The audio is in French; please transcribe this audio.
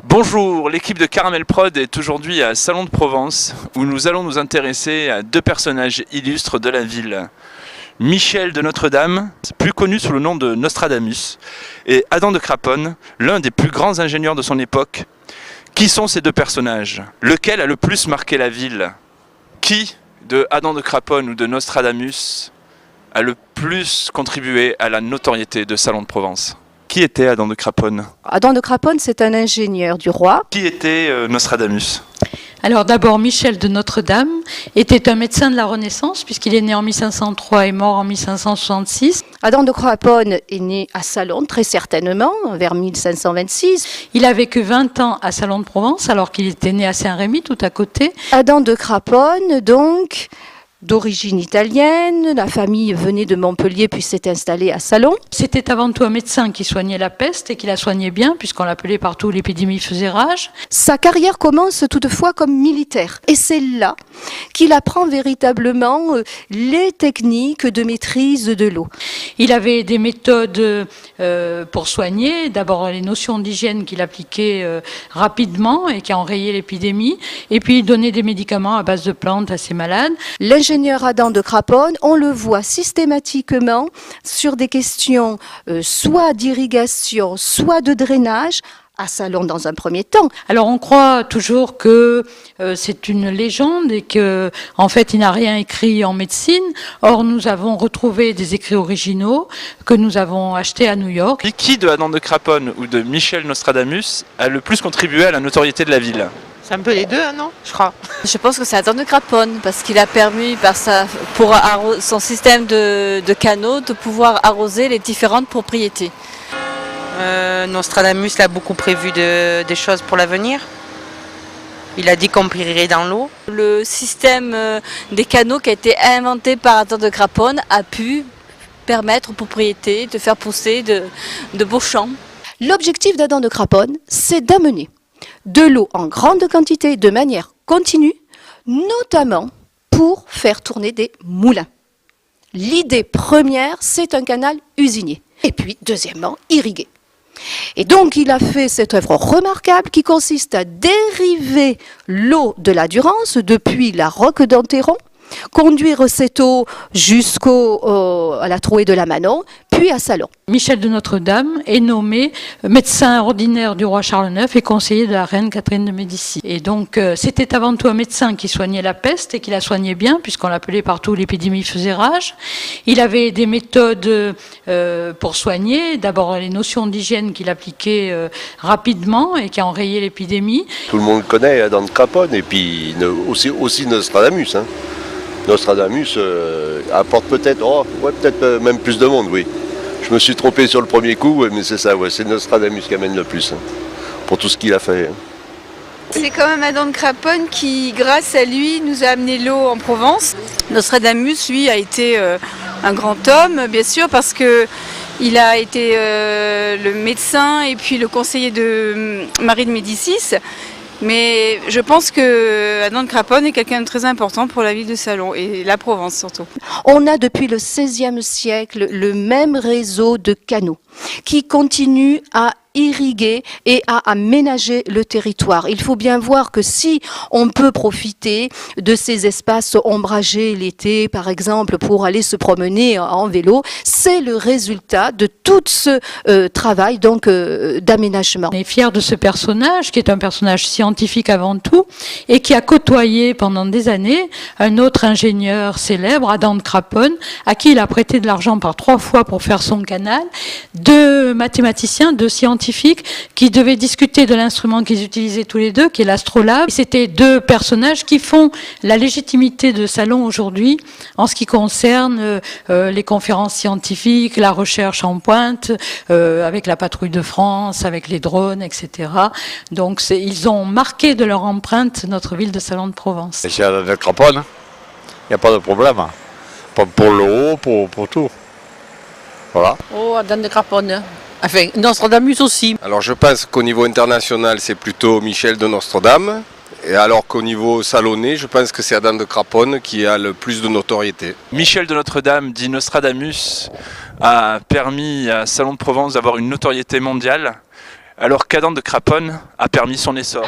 Bonjour, l'équipe de Caramel Prod est aujourd'hui à Salon de Provence où nous allons nous intéresser à deux personnages illustres de la ville. Michel de Notre-Dame, plus connu sous le nom de Nostradamus, et Adam de Craponne, l'un des plus grands ingénieurs de son époque. Qui sont ces deux personnages? Lequel a le plus marqué la ville? Qui, de Adam de Craponne ou de Nostradamus, a le plus contribué à la notoriété de Salon de Provence? Qui était Adam de Craponne? Adam de Craponne, c'est un ingénieur du roi. Qui était Nostradamus? Alors d'abord, Michel de Notre-Dame était un médecin de la Renaissance, puisqu'il est né en 1503 et mort en 1566. Adam de Craponne est né à Salon, très certainement, vers 1526. Il a vécu 20 ans à Salon de Provence, alors qu'il était né à Saint-Rémy, tout à côté. Adam de Craponne, donc, d'origine italienne, la famille venait de Montpellier puis s'est installée à Salon. C'était avant tout un médecin qui soignait la peste et qui la soignait bien, puisqu'on l'appelait partout, l'épidémie faisait rage. Sa carrière commence toutefois comme militaire et c'est là qu'il apprend véritablement les techniques de maîtrise de l'eau. Il avait des méthodes pour soigner, d'abord les notions d'hygiène qu'il appliquait rapidement et qui enrayaient l'épidémie, et puis il donnait des médicaments à base de plantes à ses malades. L'ingénieur Adam de Craponne, on le voit systématiquement sur des questions soit d'irrigation, soit de drainage, à Salon dans un premier temps. Alors on croit toujours que c'est une légende et que en fait il n'a rien écrit en médecine. Or nous avons retrouvé des écrits originaux que nous avons achetés à New York. Qui de Adam de Craponne ou de Michel Nostradamus a le plus contribué à la notoriété de la ville? C'est un peu les deux, hein, non? Je crois. Je pense que c'est Adam de Craponne, parce qu'il a permis, pour son système de canaux, de pouvoir arroser les différentes propriétés. Nostradamus a beaucoup prévu des choses pour l'avenir. Il a dit qu'on prierait dans l'eau. Le système des canaux qui a été inventé par Adam de Craponne a pu permettre aux propriétés de faire pousser de beaux champs. L'objectif d'Adam de Craponne, c'est d'amener de l'eau en grande quantité de manière continue, notamment pour faire tourner des moulins. L'idée première, c'est un canal usinier. Et puis, deuxièmement, irriguer. Et donc, il a fait cette œuvre remarquable qui consiste à dériver l'eau de la Durance depuis la roque d'Enterron, conduire cette eau à la trouée de la Manon, puis à Salon. Michel de Notre-Dame est nommé médecin ordinaire du roi Charles IX et conseiller de la reine Catherine de Médicis. Et donc c'était avant tout un médecin qui soignait la peste et qui la soignait bien, puisqu'on l'appelait partout, l'épidémie faisait rage. Il avait des méthodes pour soigner, d'abord les notions d'hygiène qu'il appliquait rapidement et qui enrayaient l'épidémie. Tout le monde connaît Adam de Craponne et puis aussi Nostradamus. Nostradamus apporte peut-être même plus de monde, oui. Je me suis trompé sur le premier coup, mais c'est ça, c'est Nostradamus qui amène le plus, pour tout ce qu'il a fait. C'est quand même Adam de Craponne qui, grâce à lui, nous a amené l'eau en Provence. Nostradamus, lui, a été un grand homme, bien sûr, parce que il a été le médecin et puis le conseiller de Marie de Médicis. Mais je pense que Adam de Craponne est quelqu'un de très important pour la ville de Salon et la Provence surtout. On a depuis le XVIe siècle le même réseau de canaux qui continue à irriguer et à aménager le territoire. Il faut bien voir que si on peut profiter de ces espaces ombragés l'été, par exemple, pour aller se promener en vélo, c'est le résultat de tout ce travail donc d'aménagement. On est fiers de ce personnage, qui est un personnage scientifique avant tout, et qui a côtoyé pendant des années un autre ingénieur célèbre, Adam de Craponne, à qui il a prêté de l'argent par 3 fois pour faire son canal, 2 mathématiciens, 2 scientifiques qui devaient discuter de l'instrument qu'ils utilisaient tous les deux, qui est l'astrolabe. C'était 2 personnages qui font la légitimité de Salon aujourd'hui en ce qui concerne les conférences scientifiques, la recherche en pointe, avec la patrouille de France, avec les drones, etc. Donc ils ont marqué de leur empreinte notre ville de Salon de Provence. Et c'est Adam de Craponne, il n'y a pas de problème. Pour l'eau, pour tout. Voilà. Oh, Adam de Craponne. Enfin, Nostradamus aussi. Alors je pense qu'au niveau international, c'est plutôt Michel de Notre-Dame. Et alors qu'au niveau salonnais, je pense que c'est Adam de Craponne qui a le plus de notoriété. Michel de Notre-Dame, dit Nostradamus, a permis à Salon de Provence d'avoir une notoriété mondiale. alors qu'Adam de Craponne a permis son essor.